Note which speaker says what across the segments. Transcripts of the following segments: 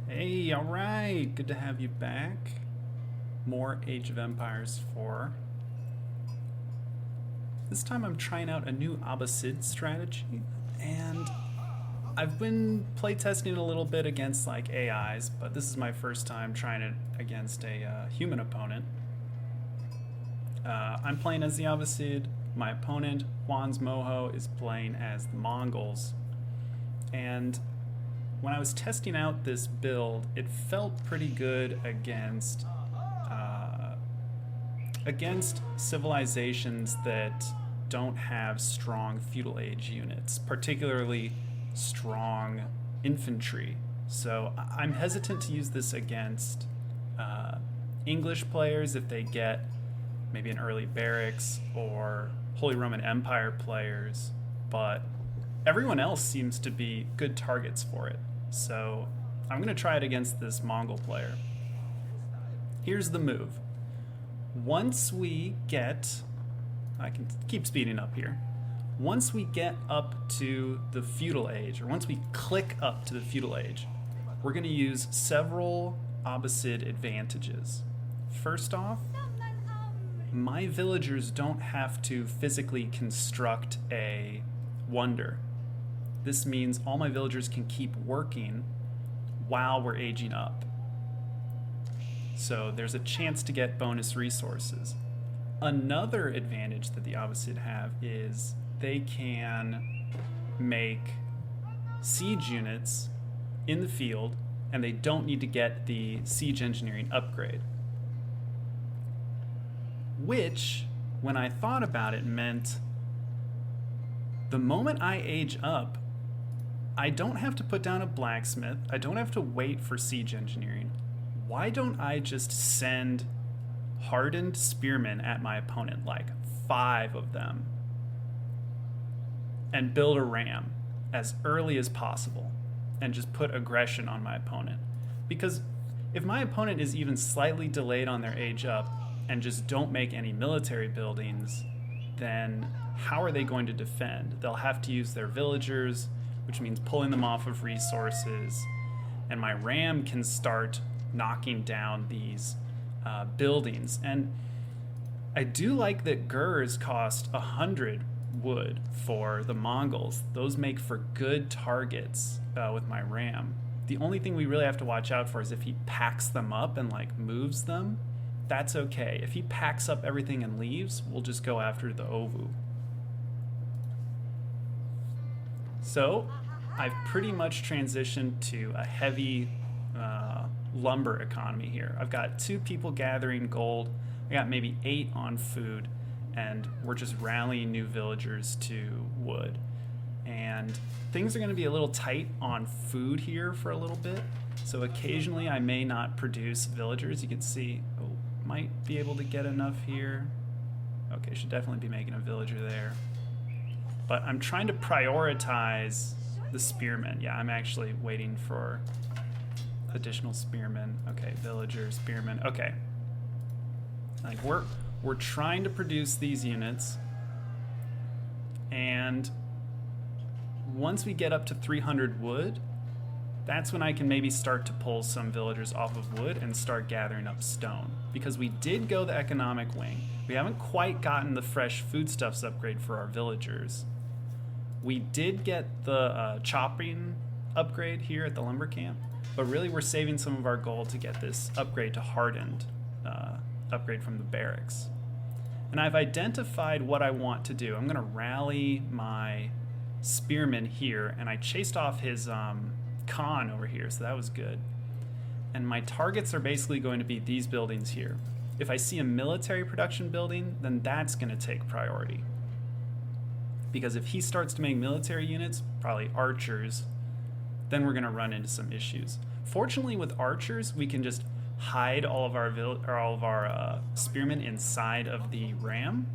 Speaker 1: Hey, alright, good to have you back. More Age of Empires 4. This time I'm trying out a new Abbasid strategy, and I've been playtesting it a little bit against like AIs, but this is my first time trying it against a human opponent. I'm playing as the Abbasid. My opponent, Juan's Moho, is playing as the Mongols. And when I was testing out this build, it felt pretty good against civilizations that don't have strong feudal age units, particularly strong infantry. So I'm hesitant to use this against English players if they get maybe an early barracks, or Holy Roman Empire players, but everyone else seems to be good targets for it. So I'm going to try it against this Mongol player. Here's the move. Once we get, I can keep speeding up here. Once we get up to the feudal age, or once we click up to the feudal age, we're going to use several Abbasid advantages. First off, my villagers don't have to physically construct a wonder. This means all my villagers can keep working while we're aging up. So there's a chance to get bonus resources. Another advantage that the Abbasid have is they can make siege units in the field, and they don't need to get the siege engineering upgrade. Which, when I thought about it, meant the moment I age up, I don't have to put down a blacksmith. I don't have to wait for siege engineering. Why don't I just send hardened spearmen at my opponent, like 5 of them, and build a ram as early as possible and just put aggression on my opponent? Because if my opponent is even slightly delayed on their age up and just don't make any military buildings, then how are they going to defend? They'll have to use their villagers, which means pulling them off of resources, and my ram can start knocking down these buildings. And I do like that Gurs cost 100 wood for the Mongols. Those make for good targets with my ram. The only thing we really have to watch out for is if he packs them up and like moves them. That's okay. If he packs up everything and leaves, we'll just go after the Ovu. So I've pretty much transitioned to a heavy lumber economy here. I've got 2 people gathering gold. I got maybe 8 on food, and we're just rallying new villagers to wood. And things are going to be a little tight on food here for a little bit. So occasionally I may not produce villagers. You can see, oh, might be able to get enough here. Okay, should definitely be making a villager there. But I'm trying to prioritize the spearmen. Yeah, I'm actually waiting for additional spearmen. Okay, villager, spearmen. Okay. Like we're trying to produce these units. And once we get up to 300 wood, that's when I can maybe start to pull some villagers off of wood and start gathering up stone. Because we did go the economic wing. We haven't quite gotten the fresh foodstuffs upgrade for our villagers. We did get the chopping upgrade here at the lumber camp, but really we're saving some of our gold to get this upgrade to hardened, upgrade from the barracks. And I've identified what I want to do. I'm going to rally my spearmen here, and I chased off his Khan over here, so that was good. And my targets are basically going to be these buildings here. If I see a military production building, then that's going to take priority. Because if he starts to make military units, probably archers, then we're going to run into some issues. Fortunately, with archers, we can just hide all of our spearmen inside of the ram,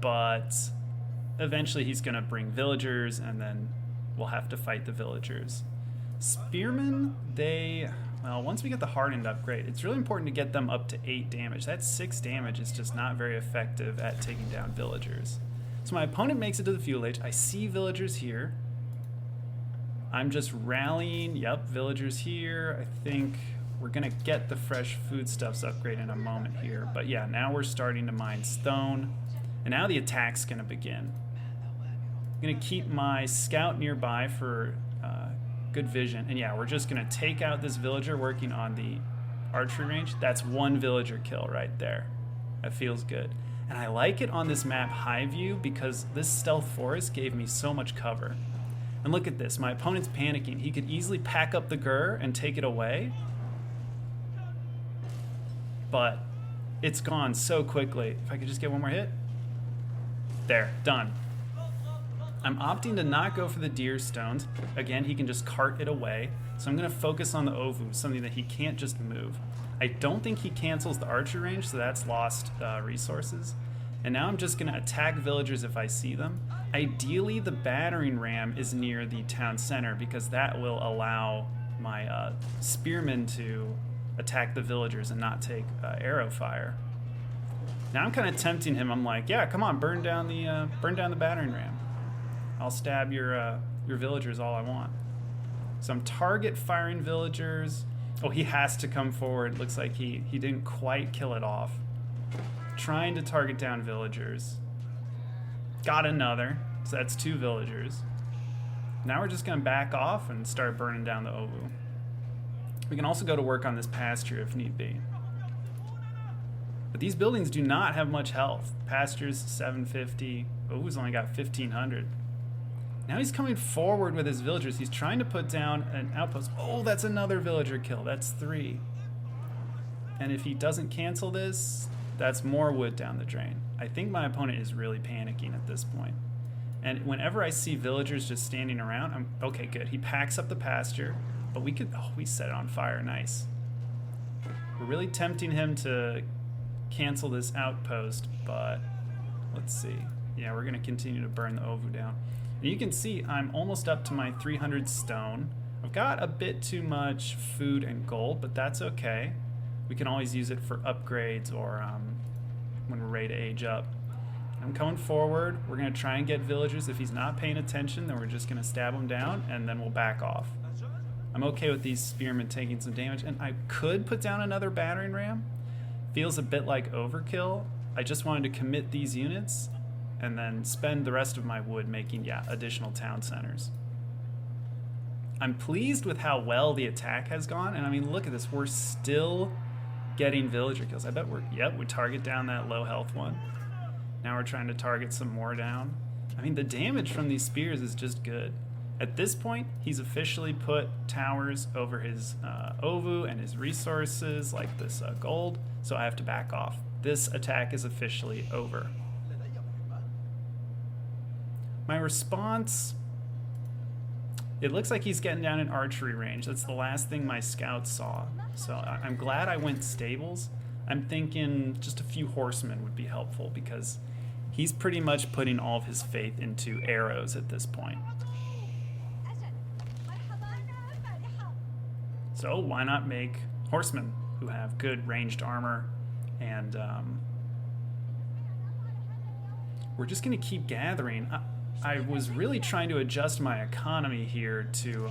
Speaker 1: but eventually he's going to bring villagers, and then we'll have to fight the villagers. Spearmen, well, once we get the hardened upgrade, it's really important to get them up to 8 damage. That 6 damage is just not very effective at taking down villagers. So my opponent makes it to the feudal age. I see villagers here. I'm just rallying. Yep, villagers here. I think we're gonna get the fresh foodstuffs upgrade in a moment here. But yeah, now we're starting to mine stone. And now the attack's gonna begin. I'm gonna keep my scout nearby for good vision. And yeah, we're just gonna take out this villager working on the archery range. That's one villager kill right there. That feels good. And I like it on this map high view because this stealth forest gave me so much cover. And look at this, my opponent's panicking. He could easily pack up the gur and take it away, but it's gone so quickly. If I could just get one more hit. There, done. I'm opting to not go for the deer stones. Again, he can just cart it away. So I'm gonna focus on the ovu, something that he can't just move. I don't think he cancels the archer range, so that's lost resources. And now I'm just gonna attack villagers if I see them. Ideally, the battering ram is near the town center because that will allow my spearmen to attack the villagers and not take arrow fire. Now I'm kind of tempting him. I'm like, yeah, come on, burn down the battering ram. I'll stab your villagers all I want. So I'm target firing villagers. Oh, he has to come forward. Looks like he didn't quite kill it off. Trying to target down villagers. Got another. So that's 2 villagers. Now we're just gonna back off and start burning down the ovu. We can also go to work on this pasture if need be. But these buildings do not have much health. Pasture's 750. Ovu's only got 1500. Now he's coming forward with his villagers. He's trying to put down an outpost. Oh, that's another villager kill. That's 3. And if he doesn't cancel this, that's more wood down the drain. I think my opponent is really panicking at this point. And whenever I see villagers just standing around, I'm okay, good. He packs up the pasture, but we set it on fire. Nice. We're really tempting him to cancel this outpost, but let's see. Yeah, we're gonna continue to burn the ovu down. And you can see I'm almost up to my 300 stone. I've got a bit too much food and gold, but that's okay. We can always use it for upgrades or when we're ready to age up. I'm coming forward. We're gonna try and get villagers. If he's not paying attention, then we're just gonna stab him down and then we'll back off. I'm okay with these spearmen taking some damage, and I could put down another battering ram. Feels a bit like overkill. I just wanted to commit these units and then spend the rest of my wood making, yeah, additional town centers. I'm pleased with how well the attack has gone, and I mean, look at this, we're still getting villager kills. I bet we target down that low health one. Now we're trying to target some more down. I mean, the damage from these spears is just good. At this point, he's officially put towers over his ovu and his resources, like this gold, so I have to back off. This attack is officially over. My response, it looks like he's getting down in archery range. That's the last thing my scouts saw. So I'm glad I went stables. I'm thinking just a few horsemen would be helpful because he's pretty much putting all of his faith into arrows at this point. So why not make horsemen who have good ranged armor, and we're just gonna keep gathering. I was really trying to adjust my economy here to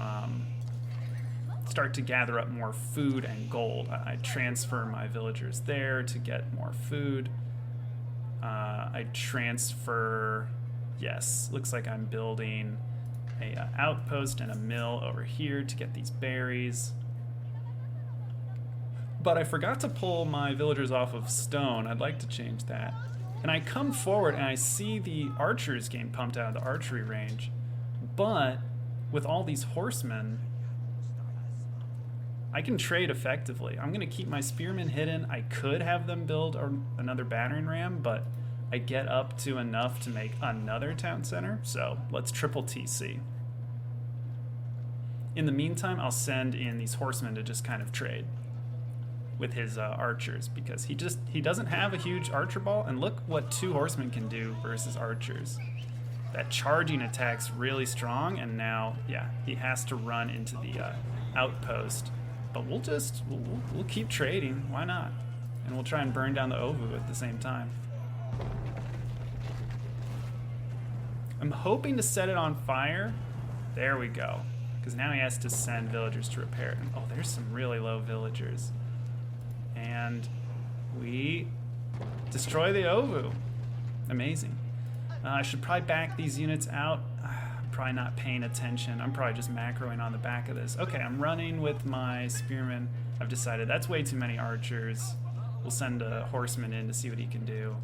Speaker 1: start to gather up more food and gold. I transfer my villagers there to get more food. I transfer, yes, looks like I'm building a outpost and a mill over here to get these berries. But I forgot to pull my villagers off of stone. I'd like to change that. And I come forward and I see the archers getting pumped out of the archery range. But with all these horsemen, I can trade effectively. I'm gonna keep my spearmen hidden. I could have them build another battering ram, but I get up to enough to make another town center. So let's triple TC. In the meantime, I'll send in these horsemen to just kind of trade with his archers, because he doesn't have a huge archer ball, and look what 2 horsemen can do versus archers. That charging attack's really strong, and now, yeah, he has to run into the outpost. But we'll keep trading, why not? And we'll try and burn down the ovu at the same time. I'm hoping to set it on fire. There we go. because now he has to send villagers to repair it. Oh, there's some really low villagers. And we destroy the Ovu. Amazing. I should probably back these units out. I'm probably not paying attention. I'm probably just macroing on the back of this. Okay, I'm running with my spearmen. I've decided that's way too many archers. We'll send a horseman in to see what he can do.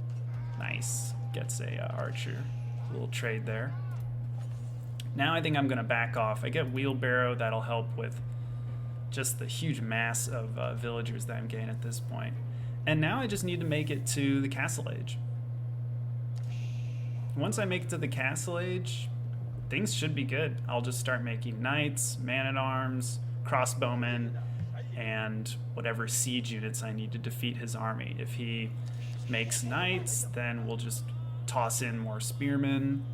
Speaker 1: Nice. Gets a archer. A little trade there. Now I think I'm going to back off. I get wheelbarrow. That'll help with just the huge mass of villagers that I'm getting at this point. And now I just need to make it to the Castle Age. Once I make it to the Castle Age, things should be good. I'll just start making knights, man-at-arms, crossbowmen, and whatever siege units I need to defeat his army. If he makes knights, then we'll just toss in more spearmen.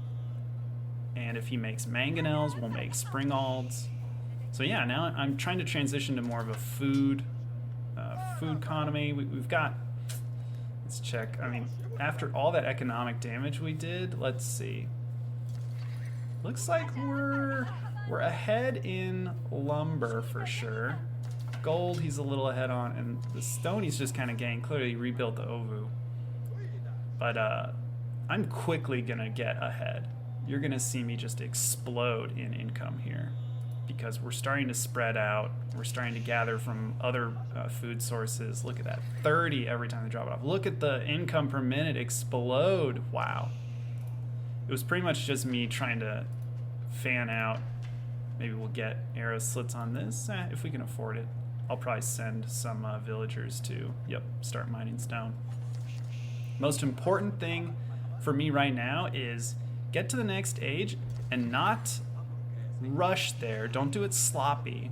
Speaker 1: And if he makes mangonels, we'll make springalds. So yeah, now I'm trying to transition to more of a food economy. We've got, let's check. I mean, after all that economic damage we did, let's see. Looks like we're ahead in lumber for sure. Gold he's a little ahead on, and the stone he's just kind of getting. Clearly rebuilt the Ovu. But I'm quickly gonna get ahead. You're gonna see me just explode in income here, because we're starting to spread out. We're starting to gather from other food sources. Look at that, 30 every time they drop it off. Look at the income per minute explode. Wow. It was pretty much just me trying to fan out. Maybe we'll get arrow slits on this, if we can afford it. I'll probably send some villagers to, start mining stone. Most important thing for me right now is get to the next age and not rush there. Don't do it sloppy.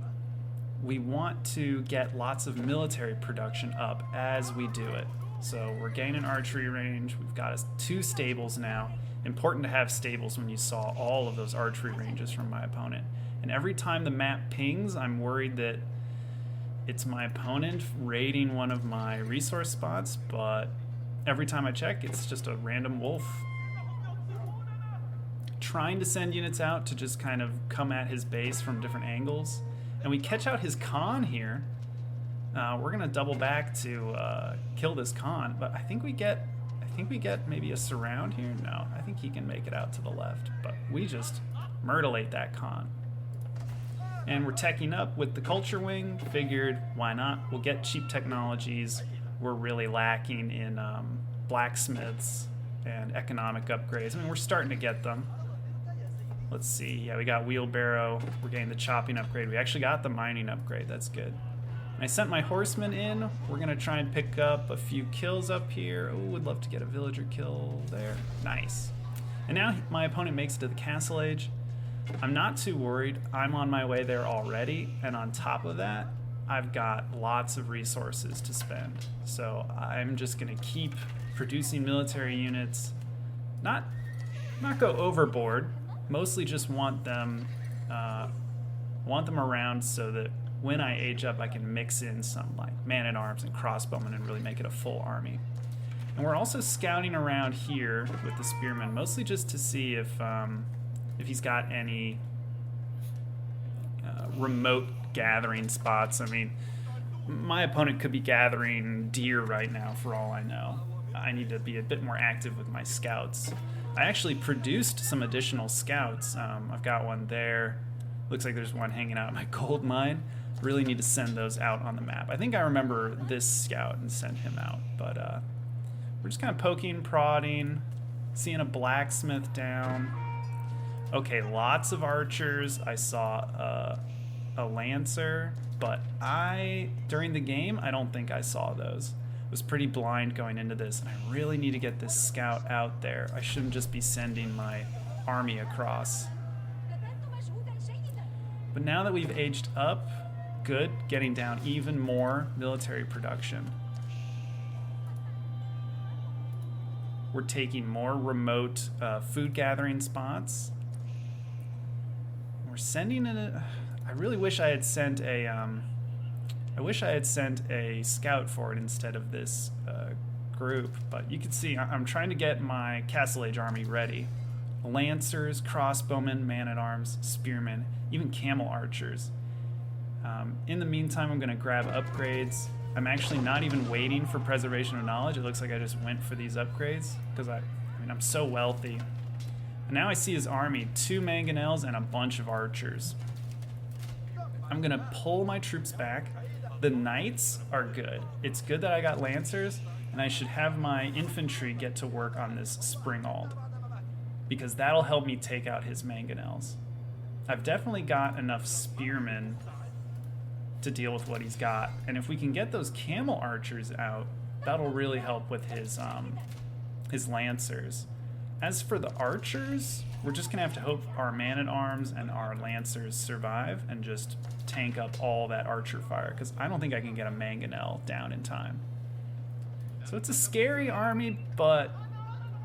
Speaker 1: We want to get lots of military production up as we do it. So we're gaining archery range. We've got 2 stables now. Important to have stables when you saw all of those archery ranges from my opponent. And every time the map pings, I'm worried that it's my opponent raiding one of my resource spots, but every time I check, it's just a random wolf. Trying to send units out to just kind of come at his base from different angles. And we catch out his Khan here. We're gonna double back to kill this Khan, but I think we get maybe a surround here. No, I think he can make it out to the left, but we just myrtleate that Khan. And we're teching up with the culture wing. Figured, why not? We'll get cheap technologies. We're really lacking in blacksmiths and economic upgrades. I mean, we're starting to get them. Let's see. Yeah, we got wheelbarrow. We're getting the chopping upgrade. We actually got the mining upgrade. That's good. And I sent my horsemen in. We're going to try and pick up a few kills up here. Oh, would love to get a villager kill there. Nice. And now my opponent makes it to the Castle Age. I'm not too worried. I'm on my way there already. And on top of that, I've got lots of resources to spend. So I'm just going to keep producing military units. Not go overboard. Mostly just want them around so that when I age up, I can mix in some like man-at-arms and crossbowmen and really make it a full army. And we're also scouting around here with the spearmen, mostly just to see if he's got any remote gathering spots. I mean, my opponent could be gathering deer right now for all I know. I need to be a bit more active with my scouts. I actually produced some additional scouts. I've got one there. Looks like there's one hanging out at my gold mine. Really need to send those out on the map. I think I remember this scout and send him out, but we're just kind of poking, prodding, seeing a blacksmith down. Okay, lots of archers. I saw a lancer, but during the game, I don't think I saw those. I was pretty blind going into this, and I really need to get this scout out there. I shouldn't just be sending my army across. But now that we've aged up, good, getting down even more military production. We're taking more remote food gathering spots. We're sending it. I really wish I had sent a. I wish I had sent a scout for it instead of this group, but you can see I'm trying to get my Castle Age army ready. lancers, crossbowmen, man-at-arms, spearmen, even camel archers. In the meantime, I'm going to grab upgrades. I'm actually not even waiting for preservation of knowledge. It looks like I just went for these upgrades because I mean, I'm so wealthy. And now I see his army, 2 mangonels and a bunch of archers. I'm going to pull my troops back. The knights are good. It's good that I got lancers, and I should have my infantry get to work on this springald, because that'll help me take out his mangonels. I've definitely got enough spearmen to deal with what he's got, and if we can get those camel archers out, that'll really help with his lancers. As for the archers, we're just gonna have to hope our man-at-arms and our lancers survive and just tank up all that archer fire, because I don't think I can get a mangonel down in time. So it's a scary army, but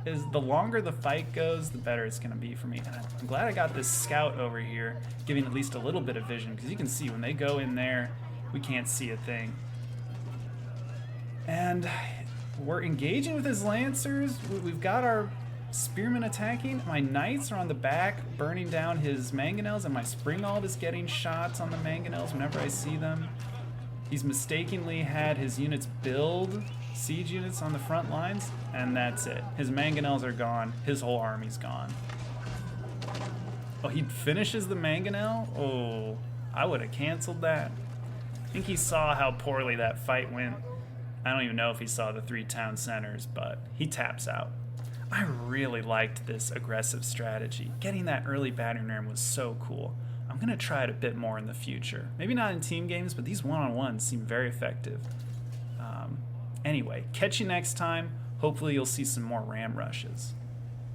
Speaker 1: the longer the fight goes, the better it's gonna be for me. And I'm glad I got this scout over here, giving at least a little bit of vision, because you can see when they go in there, we can't see a thing. And we're engaging with his lancers. We've got our spearmen attacking. My knights are on the back, burning down his mangonels, and my springald is getting shots on the mangonels whenever I see them. He's mistakenly had his units build siege units on the front lines, and that's it. His mangonels are gone. His whole army's gone. Oh, he finishes the mangonel? Oh, I would have canceled that. I think he saw how poorly that fight went. I don't even know if he saw the 3 town centers, but he taps out. I really liked this aggressive strategy. Getting that early battering ram was so cool. I'm going to try it a bit more in the future. Maybe not in team games, but these one-on-ones seem very effective. Anyway, catch you next time. Hopefully you'll see some more ram rushes.